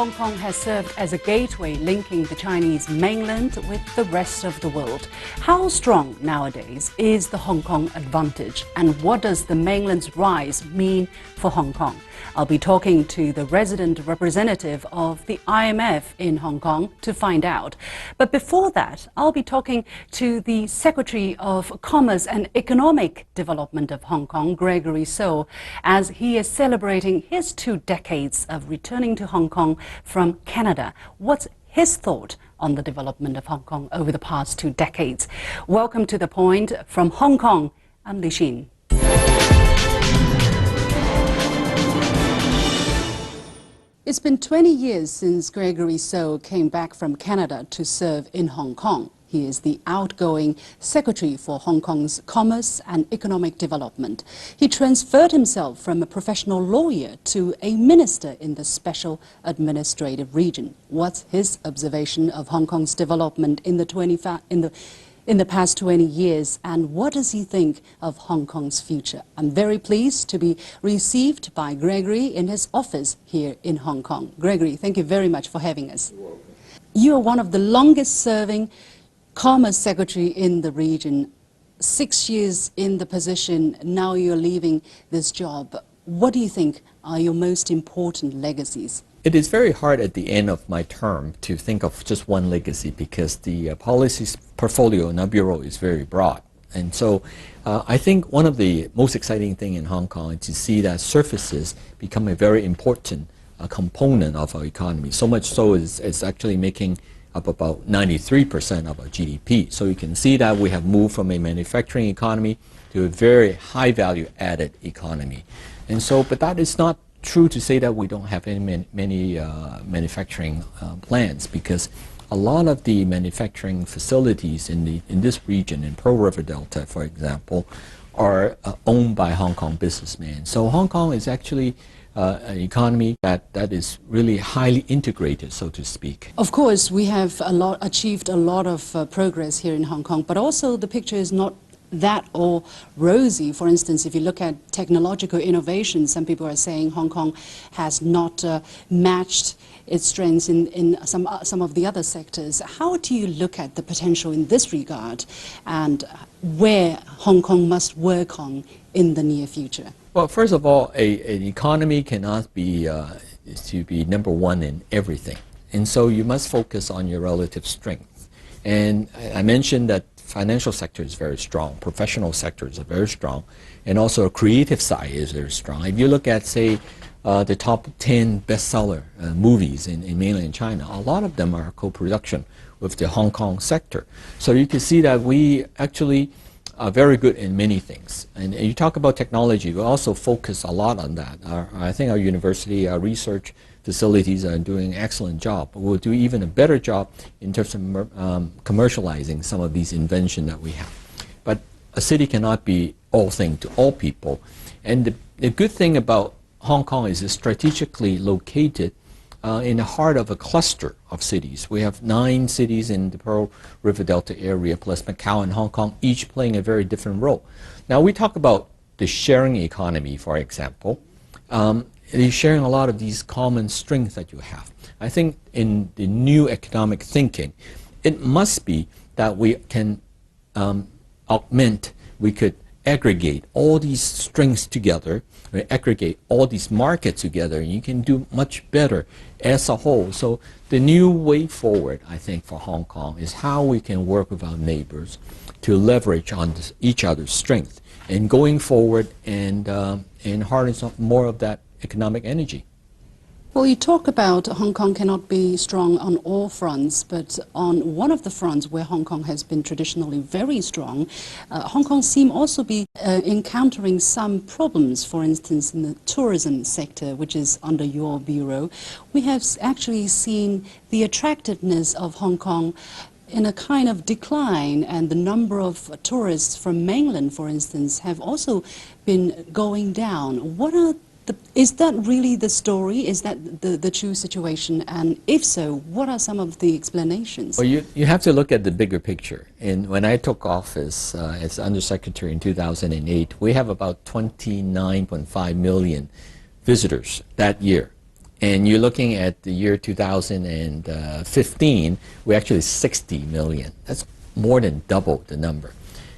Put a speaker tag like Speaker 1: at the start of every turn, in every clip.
Speaker 1: Hong Kong has served as a gateway linking the Chinese mainland with the rest of the world. How strong nowadays is the Hong Kong advantage, and what does the mainland's rise mean for Hong Kong? I'll be talking to the resident representative of the IMF in Hong Kong to find out. But before that, I'll be talking to the Secretary of Commerce and Economic Development of Hong Kong, Gregory So, as he is celebrating his 2 decades of returning to Hong Kong from Canada. What's his thought on the development of Hong Kong over the past 2 decades? Welcome to The Point from Hong Kong. I'm Li Xin. It's been 20 years since Gregory So came back from Canada to serve in Hong Kong. He is the outgoing Secretary for Hong Kong's Commerce and Economic Development. He transferred himself from a professional lawyer to a minister in the Special Administrative Region. What's his observation of Hong Kong's development in the past 20 years, and what does he think of Hong Kong's future? I'm very pleased to be received by Gregory in his office here in Hong Kong. Gregory, thank you very much for having us.
Speaker 2: You're welcome.
Speaker 1: You are one of the longest serving Commerce Secretary in the region. 6 years in the position, now you're leaving this job. What do you think are your most important legacies?
Speaker 2: It is very hard at the end of my term to think of just one legacy because the policies portfolio in our bureau is very broad. And so I think one of the most exciting things in Hong Kong is to see that services become a very important component of our economy. So much so it's actually making up about 93% of our GDP. So you can see that we have moved from a manufacturing economy to a very high value added economy. And so, but that is not true to say that we don't have many manufacturing plants, because a lot of the manufacturing facilities in this region, in Pearl River Delta, for example, are owned by Hong Kong businessmen. So Hong Kong is actually an economy that is really highly integrated, so to speak.
Speaker 1: Of course, we have achieved a lot of progress here in Hong Kong, but also the picture is not that all rosy. For instance, if you look at technological innovation, some people are saying Hong Kong has not matched its strengths in some of the other sectors. How do you look at the potential in this regard, and where Hong Kong must work on in the near future?
Speaker 2: Well, first of all, an economy cannot be to be number one in everything, and so you must focus on your relative strength. And I mentioned that financial sector is very strong, professional sectors are very strong, and also a creative side is very strong. If you look at, say, the top 10 bestseller movies in mainland China, a lot of them are co-production with the Hong Kong sector. So you can see that we actually are very good in many things. And you talk about technology, we also focus a lot on that. I think our university, our research facilities are doing an excellent job. We'll do even a better job in terms of commercializing some of these inventions that we have. But a city cannot be all things to all people. And the good thing about Hong Kong is it's strategically located in the heart of a cluster of cities. We have 9 cities in the Pearl River Delta area, plus Macau and Hong Kong, each playing a very different role. Now, we talk about the sharing economy, for example. You're sharing a lot of these common strengths that you have. I think in the new economic thinking, it must be that we can augment, we could aggregate all these strengths together, we aggregate all these markets together, and you can do much better as a whole. So the new way forward, I think, for Hong Kong is how we can work with our neighbors to leverage on each other's strength and going forward and harness more of that economic energy.
Speaker 1: Well, you talk about Hong Kong cannot be strong on all fronts, but on one of the fronts where Hong Kong has been traditionally very strong, Hong Kong seems also be encountering some problems. For instance, in the tourism sector, which is under your bureau, we have actually seen the attractiveness of Hong Kong in a kind of decline, and the number of tourists from mainland, for instance, have also been going down. Is that really the story? Is that the true situation? And if so, what are some of the explanations?
Speaker 2: Well, you have to look at the bigger picture. And when I took office as Undersecretary in 2008, we have about 29.5 million visitors that year. And you're looking at the year 2015, we're actually 60 million. That's more than double the number.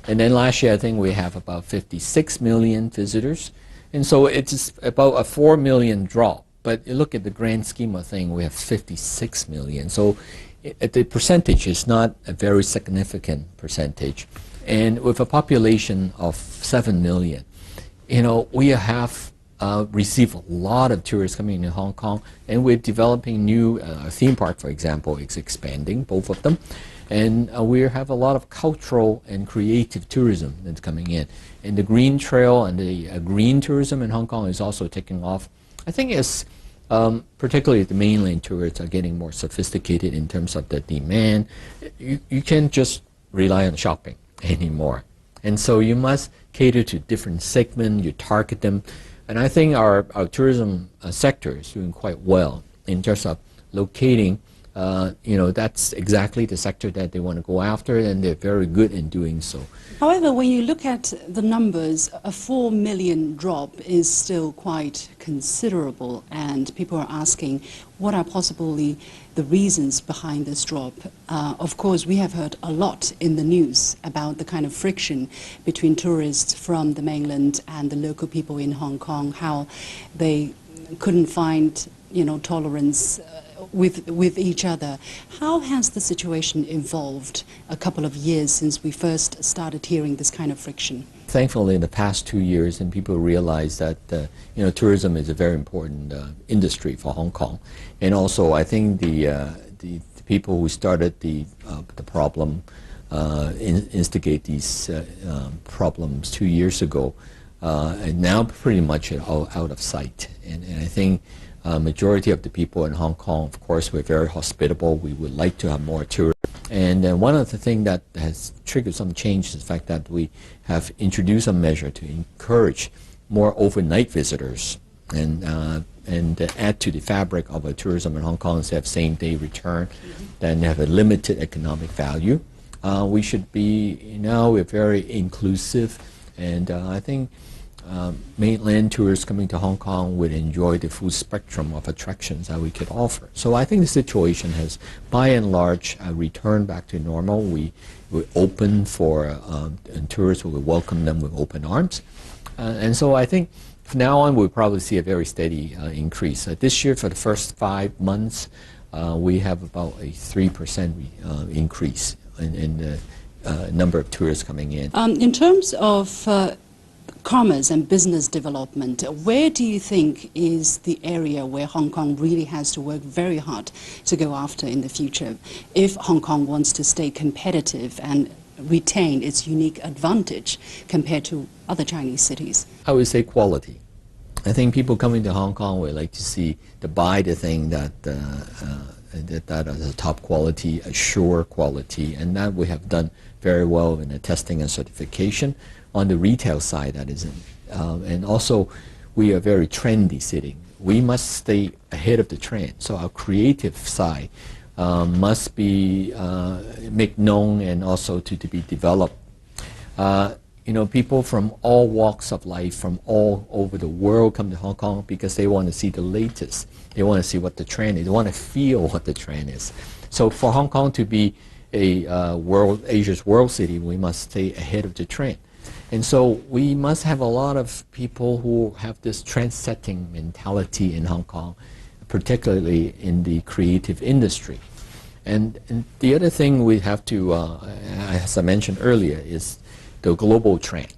Speaker 2: And then last year, I think we have about 56 million visitors. And so it's about a 4 million drop. But you look at the grand scheme of things, we have 56 million. So the percentage is not a very significant percentage. And with a population of 7 million, we have received a lot of tourists coming into Hong Kong, and we're developing new theme park, for example, is expanding, both of them. And we have a lot of cultural and creative tourism that's coming in. And the green trail and the green tourism in Hong Kong is also taking off. I think it's particularly the mainland tourists are getting more sophisticated in terms of the demand. You can't just rely on shopping anymore. And so you must cater to different segments, you target them. And I think our tourism sector is doing quite well in terms of locating. That's exactly the sector that they want to go after, and they're very good in doing so.
Speaker 1: However, when you look at the numbers, a 4 million drop is still quite considerable, and people are asking what are possibly the reasons behind this drop. Of course, we have heard a lot in the news about the kind of friction between tourists from the mainland and the local people in Hong Kong, how they couldn't find, tolerance with each other. How has the situation evolved a couple of years since we first started hearing this kind of friction?
Speaker 2: Thankfully, in the past 2 years, and people realize that tourism is a very important industry for Hong Kong, and also I think the people who started the problem, instigate these problems 2 years ago, and now pretty much out of sight, and I think. Majority of the people in Hong Kong, of course, we're very hospitable. We would like to have more tourism. And one of the things that has triggered some change is the fact that we have introduced a measure to encourage more overnight visitors and add to the fabric of tourism in Hong Kong instead of same-day return, then have a limited economic value. We should be, we're very inclusive, and I think mainland tourists coming to Hong Kong would enjoy the full spectrum of attractions that we could offer. So I think the situation has, by and large, returned back to normal. We're open for tourists. We welcome them with open arms. And so I think from now on, we'll probably see a very steady increase. This year, for the first 5 months, we have about a 3% increase in the number of tourists coming in.
Speaker 1: In terms of commerce and business development, where do you think is the area where Hong Kong really has to work very hard to go after in the future if Hong Kong wants to stay competitive and retain its unique advantage compared to other Chinese cities?
Speaker 2: I would say quality. I think people coming to Hong Kong would like to buy the thing that is a top quality, a sure quality, and that we have done very well in the testing and certification. On the retail side, that isn't. And also, we are a very trendy city. We must stay ahead of the trend. So our creative side must be made known and also to be developed. People from all walks of life, from all over the world come to Hong Kong because they want to see the latest. They want to see what the trend is. They want to feel what the trend is. So for Hong Kong to be Asia's world city, we must stay ahead of the trend. And so we must have a lot of people who have this trend-setting mentality in Hong Kong, particularly in the creative industry. And the other thing we have to, as I mentioned earlier, is the global trend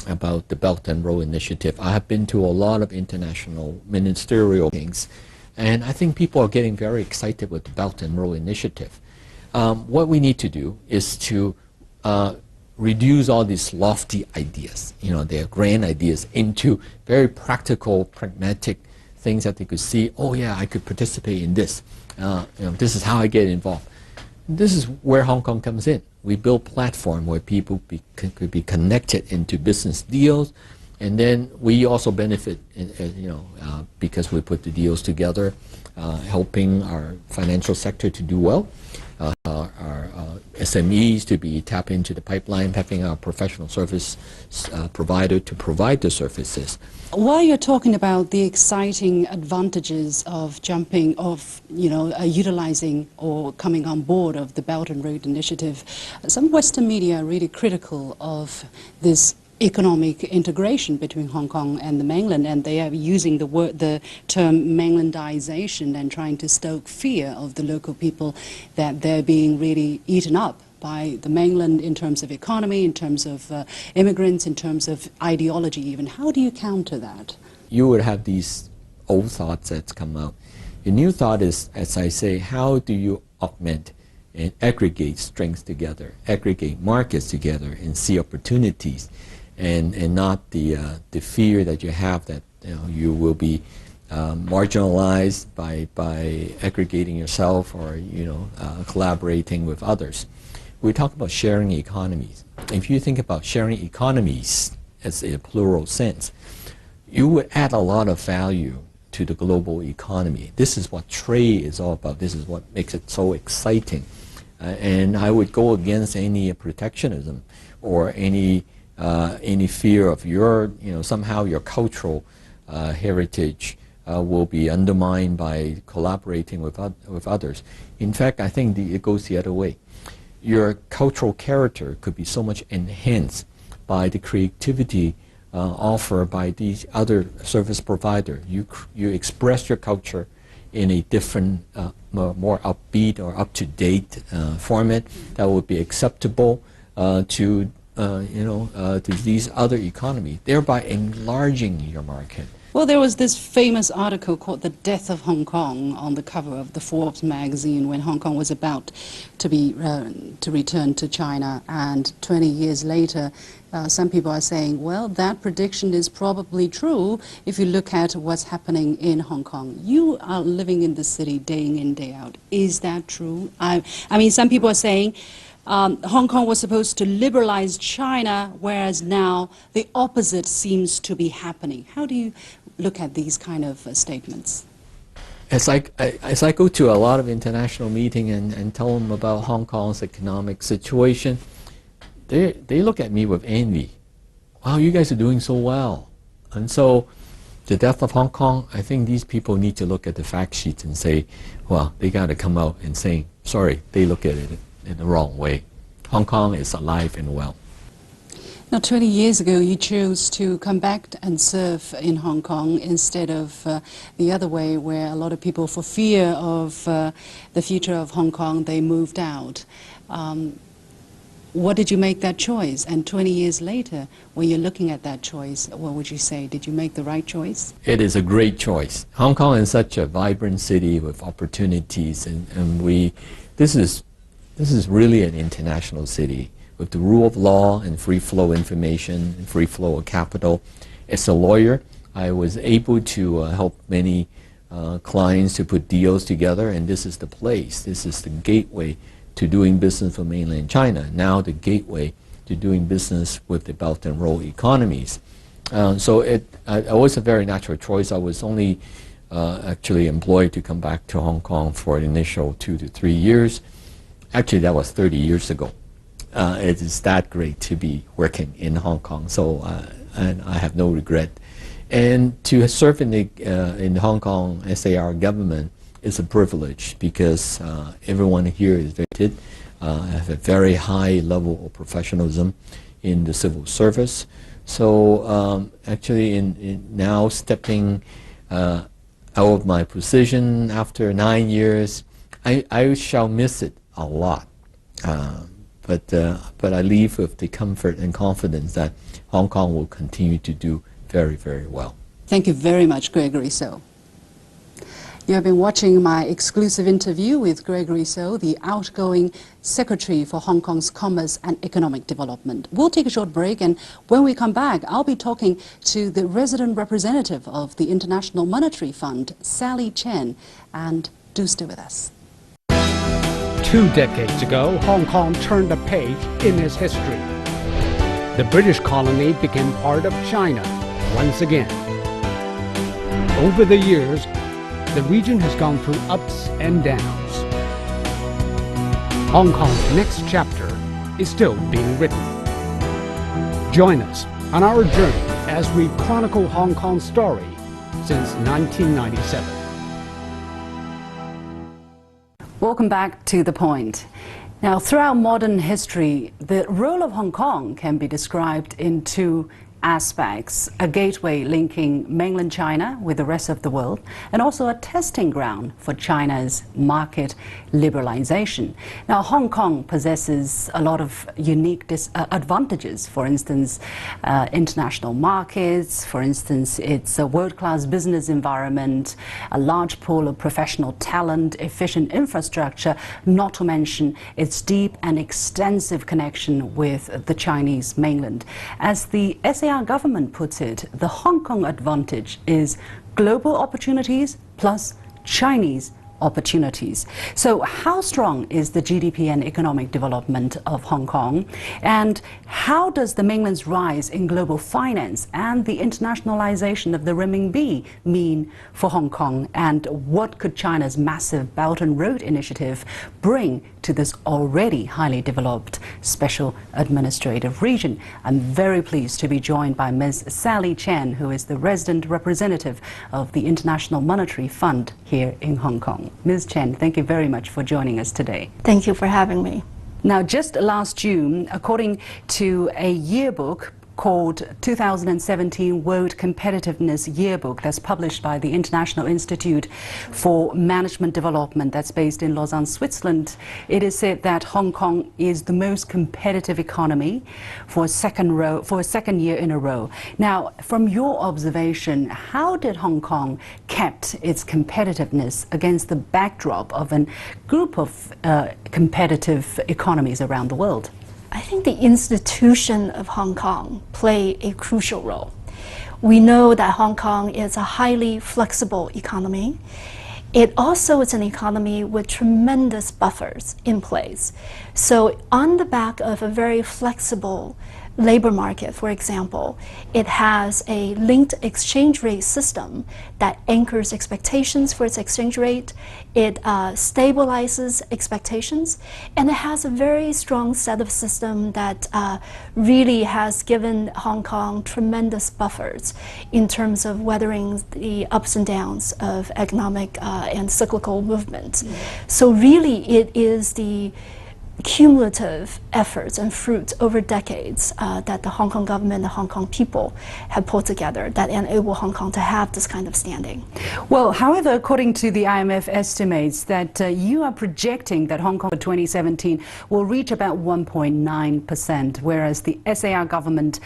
Speaker 2: about the Belt and Road Initiative. I have been to a lot of international ministerial meetings, and I think people are getting very excited with the Belt and Road Initiative. What we need to do is to reduce all these lofty ideas, their grand ideas, into very practical, pragmatic things that they could see. Oh yeah, I could participate in this. This is how I get involved. This is where Hong Kong comes in. We build platform where people could be connected into business deals, and then we also benefit, because we put the deals together, helping our financial sector to do well. our SMEs to be tap into the pipeline, having our professional service provider to provide the services.
Speaker 1: While you're talking about the exciting advantages of utilizing or coming on board of the Belt and Road Initiative, some Western media are really critical of this economic integration between Hong Kong and the mainland, and they are using the term mainlandization and trying to stoke fear of the local people that they're being really eaten up by the mainland in terms of economy, in terms of immigrants, in terms of ideology even. How do you counter that?
Speaker 2: You would have these old thoughts that's come out. The new thought is, as I say, how do you augment and aggregate strengths together, aggregate markets together, and see opportunities, and not the fear that you have that you will be marginalized by aggregating yourself or collaborating with others. We talk about sharing economies. If you think about sharing economies as a plural sense, you would add a lot of value to the global economy. This is what trade is all about. This is what makes it so exciting. And I would go against any protectionism or any fear of somehow your cultural heritage will be undermined by collaborating with others. In fact, I think it goes the other way. Your cultural character could be so much enhanced by the creativity offered by these other service providers. You express your culture in a different, more upbeat or up-to-date format that would be acceptable to these other economies, thereby enlarging your market.
Speaker 1: Well, there was this famous article called "The Death of Hong Kong" on the cover of the Forbes magazine when Hong Kong was about to return to China, and 20 years later, some people are saying, well, that prediction is probably true if you look at what's happening in Hong Kong. You are living in the city day in, day out. Is that true? I mean, some people are saying Hong Kong was supposed to liberalize China, whereas now the opposite seems to be happening. How do you look at these kind of statements?
Speaker 2: As I go to a lot of international meetings and tell them about Hong Kong's economic situation, they look at me with envy. Wow, you guys are doing so well. And so the death of Hong Kong, I think these people need to look at the fact sheets and say, well, they got to come out and say, sorry, they look at it in the wrong way. Hong Kong is alive and well.
Speaker 1: Now, 20 years ago, you chose to come back and serve in Hong Kong instead of the other way, where a lot of people, for fear of the future of Hong Kong, they moved out. What did you make that choice? And 20 years later, when you're looking at that choice, what would you say? Did you make the right choice?
Speaker 2: It is a great choice. Hong Kong is such a vibrant city with opportunities, and this is really an international city with the rule of law and free flow information and free flow of capital. As a lawyer, I was able to help many clients to put deals together, and this is the place. This is the gateway to doing business for mainland China, now the gateway to doing business with the Belt and Road economies. So it was a very natural choice. I was only actually employed to come back to Hong Kong for the initial 2 to 3 years. Actually, that was 30 years ago. It is that great to be working in Hong Kong, so and I have no regret. And to serve in Hong Kong SAR government is a privilege because everyone here is vetted, have a very high level of professionalism in the civil service. So actually, in now stepping out of my position after 9 years, I shall miss it a lot. But I leave with the comfort and confidence that Hong Kong will continue to do very, very well.
Speaker 1: Thank you very much, Gregory So. You have been watching my exclusive interview with Gregory So, the outgoing Secretary for Hong Kong's Commerce and Economic Development. We'll take a short break, and when we come back, I'll be talking to the resident representative of the International Monetary Fund, Sally Chen, and do stay with us.
Speaker 3: 2 decades ago, Hong Kong turned a page in its history. The British colony became part of China once again. Over the years, the region has gone through ups and downs. Hong Kong's next chapter is still being written. Join us on our journey as we chronicle Hong Kong's story since 1997.
Speaker 1: Welcome back to The Point. Now, throughout modern history, the role of Hong Kong can be described in two aspects: a gateway linking mainland China with the rest of the world, and also a testing ground for China's market liberalization. Now, Hong Kong possesses a lot of unique advantages. For instance, international markets, for instance, it's a world-class business environment, a large pool of professional talent, efficient infrastructure, not to mention its deep and extensive connection with the Chinese mainland. As the SAR government puts it, the Hong Kong advantage is global opportunities plus Chinese opportunities. So how strong is the GDP and economic development of Hong Kong? And how does the mainland's rise in global finance and the internationalization of the renminbi mean for Hong Kong? And what could China's massive Belt and Road initiative bring to this already highly developed special administrative region? I'm very pleased to be joined by Ms. Sally Chen, who is the resident representative of the International Monetary Fund here in Hong Kong. Ms. Chen, thank you very much for joining us today.
Speaker 4: Thank you for having me.
Speaker 1: Now, just last June, according to a yearbook called 2017 World Competitiveness Yearbook that's published by the International Institute for Management Development that's based in Lausanne, Switzerland, it is said that Hong Kong is the most competitive economy for a second year in a row. Now, from your observation, how did Hong Kong kept its competitiveness against the backdrop of a group of competitive economies around the world?
Speaker 4: I think the institution of Hong Kong play a crucial role. We know that Hong Kong is a highly flexible economy. It also is an economy with tremendous buffers in place. So on the back of a very flexible labor market, for example, it has a linked exchange rate system that anchors expectations for its exchange rate. It stabilizes expectations, and it has a very strong set of system that really has given Hong Kong tremendous buffers in terms of weathering the ups and downs of economic and cyclical movements. So really it is the cumulative efforts and fruits over decades that the Hong Kong government and the Hong Kong people have put together that enable Hong Kong to have this kind of standing.
Speaker 1: Well, however, according to the IMF estimates that you are projecting that Hong Kong for 2017 will reach about 1.9%, whereas the SAR government,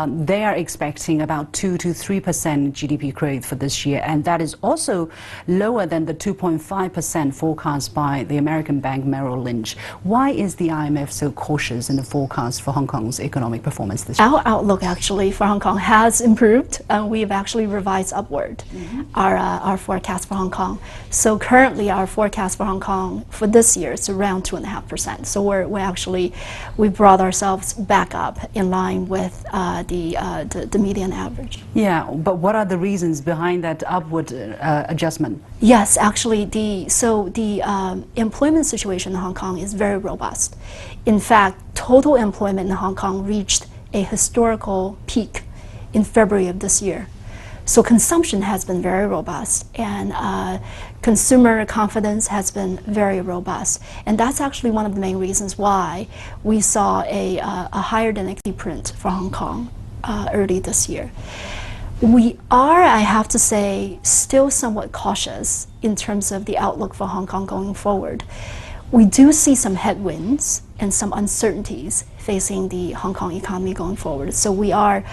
Speaker 1: they are expecting about 2 to 3% GDP growth for this year, and that is also lower than the 2.5% forecast by the American bank Merrill Lynch. Why is the IMF so cautious in the forecast for Hong Kong's economic performance this year?
Speaker 4: Our outlook actually for Hong Kong has improved. We've actually revised upward our forecast for Hong Kong. So currently our forecast for Hong Kong for this year is around 2.5%. So we brought ourselves back up in line with the median average.
Speaker 1: Yeah, but what are the reasons behind that upward adjustment?
Speaker 4: Yes, actually, the employment situation in Hong Kong is very robust. In fact, total employment in Hong Kong reached a historical peak in February of this year. So consumption has been very robust, and consumer confidence has been very robust. And that's actually one of the main reasons why we saw a higher than expected print for Hong Kong early this year. We are, I have to say, still somewhat cautious in terms of the outlook for Hong Kong going forward. We do see some headwinds and some uncertainties facing the Hong Kong economy going forward. So we are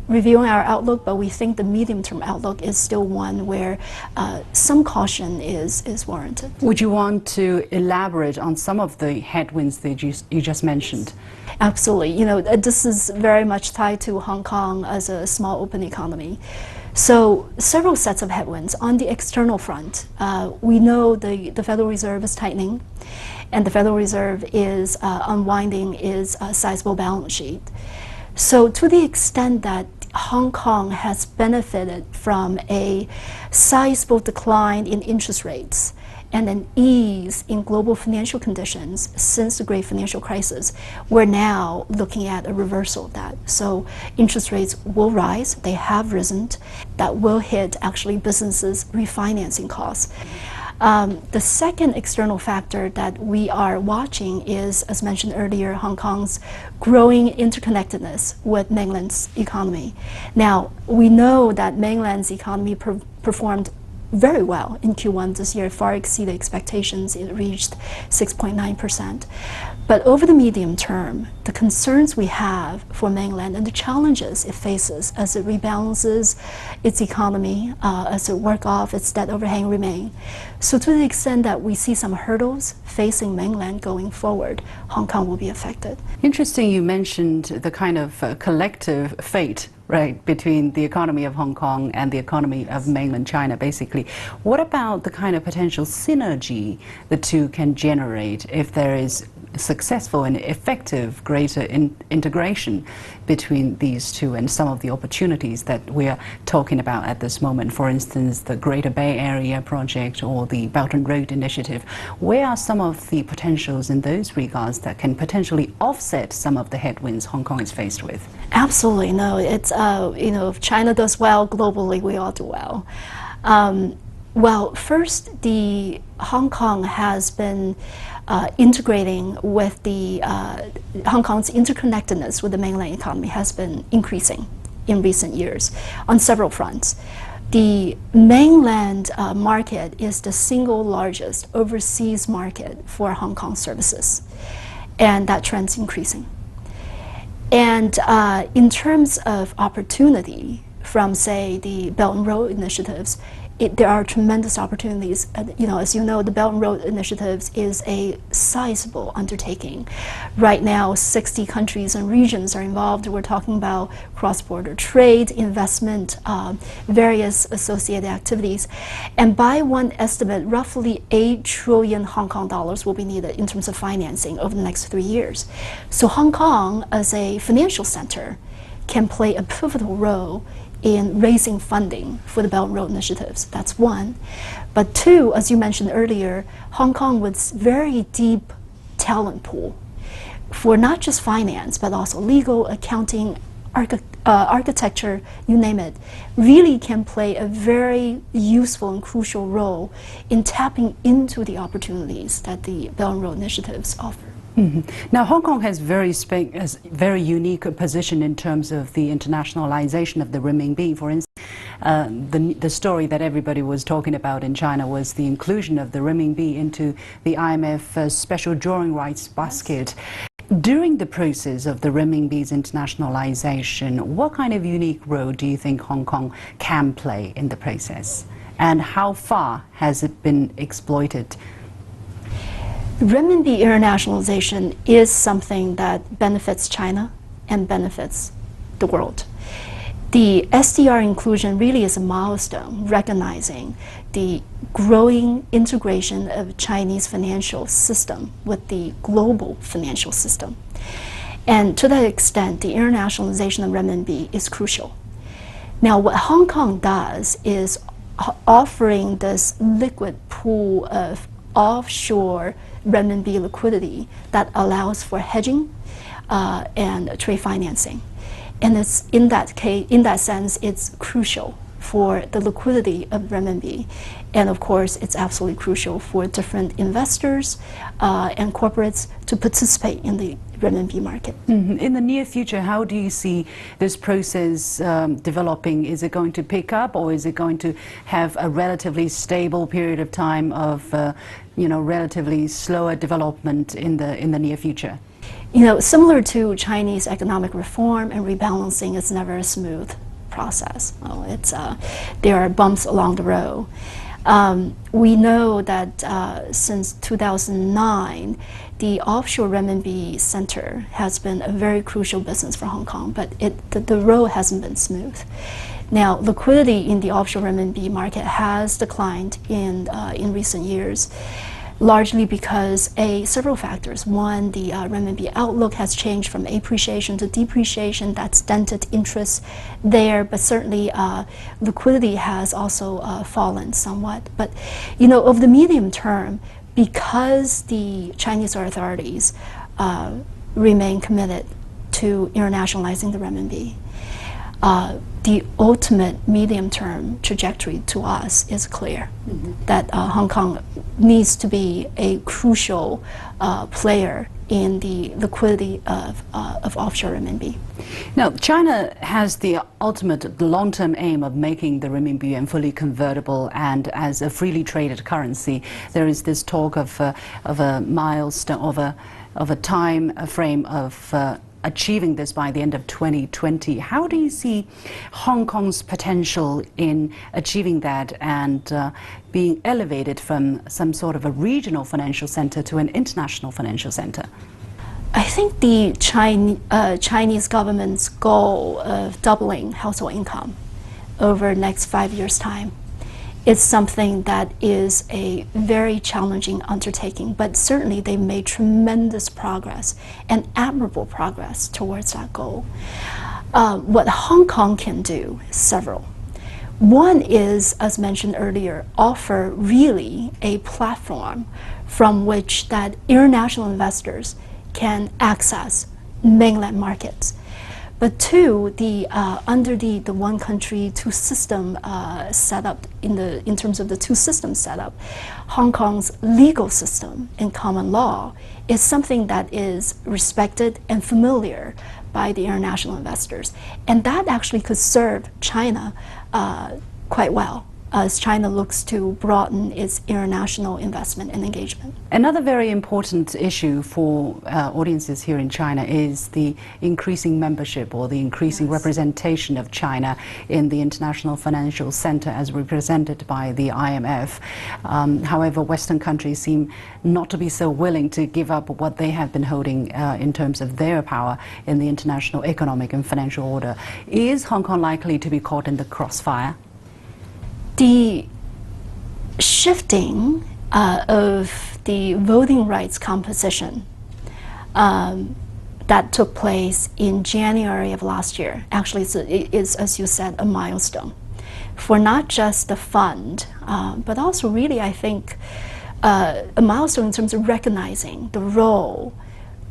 Speaker 4: reviewing our outlook, but we think the medium-term outlook is still one where some caution is warranted.
Speaker 1: Would you want to elaborate on some of the headwinds that you just mentioned?
Speaker 4: Absolutely. You know, this is very much tied to Hong Kong as a small open economy. So several sets of headwinds. On the external front, we know the Federal Reserve is tightening, and the Federal Reserve is unwinding its sizable balance sheet. So to the extent that Hong Kong has benefited from a sizable decline in interest rates and an ease in global financial conditions since the great financial crisis, we're now looking at a reversal of that. So interest rates will rise, they have risen, that will hit actually businesses' refinancing costs. The second external factor that we are watching is, as mentioned earlier, Hong Kong's growing interconnectedness with mainland's economy. Now, we know that mainland's economy performed very well in Q1 this year, far exceeded expectations. It reached 6.9%. But over the medium term, the concerns we have for mainland and the challenges it faces as it rebalances its economy, as it work off its debt overhang remain. So to the extent that we see some hurdles facing mainland going forward, Hong Kong will be affected.
Speaker 1: Interesting you mentioned the kind of collective fate, right, between the economy of Hong Kong and the economy of mainland China, basically. What about the kind of potential synergy the two can generate if there is successful and effective greater integration between these two, and some of the opportunities that we are talking about at this moment? For instance, the Greater Bay Area project or the Belt and Road Initiative. Where are some of the potentials in those regards that can potentially offset some of the headwinds Hong Kong is faced with?
Speaker 4: Absolutely. No, it's, if China does well globally, we all do well. Well, first, the Hong Kong has been integrating with the Hong Kong's interconnectedness with the mainland economy has been increasing in recent years on several fronts. The mainland market is the single largest overseas market for Hong Kong services, and that trend's increasing. And in terms of opportunity from, say, the Belt and Road initiatives, there are tremendous opportunities. As you know, the Belt and Road Initiatives is a sizable undertaking. Right now, 60 countries and regions are involved. We're talking about cross-border trade, investment, various associated activities. And by one estimate, roughly 8 trillion Hong Kong dollars will be needed in terms of financing over the next 3 years. So Hong Kong, as a financial center, can play a pivotal role in raising funding for the Belt and Road initiatives. That's one. But two, as you mentioned earlier, Hong Kong with very deep talent pool for not just finance, but also legal, accounting, architecture, you name it, really can play a very useful and crucial role in tapping into the opportunities that the Belt and Road initiatives offer.
Speaker 1: Mm-hmm. Now, Hong Kong has very unique position in terms of the internationalization of the renminbi. For instance, the story that everybody was talking about in China was the inclusion of the renminbi into the IMF special drawing rights basket. During the process of the renminbi's internationalization, what kind of unique role do you think Hong Kong can play in the process? And how far has it been exploited?
Speaker 4: Renminbi internationalization is something that benefits China and benefits the world. The SDR inclusion really is a milestone recognizing the growing integration of Chinese financial system with the global financial system. And to that extent, the internationalization of renminbi is crucial. Now, what Hong Kong does is offering this liquid pool of offshore renminbi liquidity that allows for hedging and trade financing. And it's in that sense, it's crucial for the liquidity of renminbi. And of course, it's absolutely crucial for different investors and corporates to participate in the renminbi market.
Speaker 1: Mm-hmm. In the near future, how do you see this process developing? Is it going to pick up, or is it going to have a relatively stable period of time of relatively slower development in the near future?
Speaker 4: Similar to Chinese economic reform and rebalancing, it's never a smooth process. There are bumps along the road. We know that since 2009, the offshore renminbi center has been a very crucial business for Hong Kong, but the road hasn't been smooth. Now, liquidity in the offshore renminbi market has declined in recent years. largely because several factors. One, the renminbi outlook has changed from appreciation to depreciation. That's dented interest there, but certainly liquidity has also fallen somewhat. But over the medium term, because the Chinese authorities remain committed to internationalizing the renminbi, the ultimate medium-term trajectory to us is clear, that Hong Kong needs to be a crucial player in the liquidity of offshore renminbi.
Speaker 1: Now, China has the ultimate long-term aim of making the renminbi fully convertible and as a freely traded currency. There is this talk of a milestone, of a time frame of achieving this by the end of 2020. How do you see Hong Kong's potential in achieving that and being elevated from some sort of a regional financial center to an international financial center?
Speaker 4: I think the Chinese government's goal of doubling household income over the next 5 years' time is something that is a very challenging undertaking, but certainly they made tremendous progress and admirable progress towards that goal. What Hong Kong can do is several. One is, as mentioned earlier, offer really a platform from which that international investors can access mainland markets. But two, under the one country, two system setup, in terms of the two systems setup, Hong Kong's legal system and common law is something that is respected and familiar by the international investors. And that actually could serve China quite well as China looks to broaden its international investment and engagement.
Speaker 1: Another very important issue for audiences here in China is the increasing membership or the increasing representation of China in the International Financial Center as represented by the IMF. However, Western countries seem not to be so willing to give up what they have been holding in terms of their power in the international economic and financial order. Is Hong Kong likely to be caught in the crossfire?
Speaker 4: The shifting of the voting rights composition that took place in January of last year, actually it is, as you said, a milestone for not just the fund, but also really, I think, a milestone in terms of recognizing the role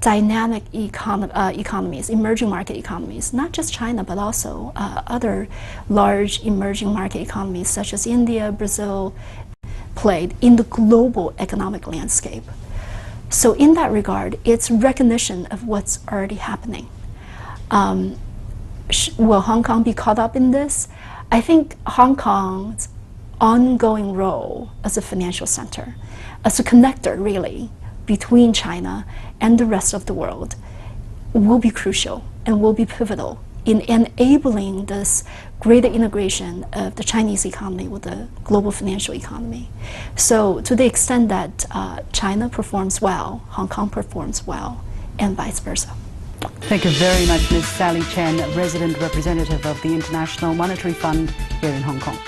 Speaker 4: dynamic economies, emerging market economies, not just China, but also other large emerging market economies such as India, Brazil, played in the global economic landscape. So in that regard, it's recognition of what's already happening. Will Hong Kong be caught up in this? I think Hong Kong's ongoing role as a financial center, as a connector really, between China and the rest of the world will be crucial and will be pivotal in enabling this greater integration of the Chinese economy with the global financial economy. So to the extent that China performs well, Hong Kong performs well, and vice versa.
Speaker 1: Thank you very much, Ms. Sally Chen, resident representative of the International Monetary Fund here in Hong Kong.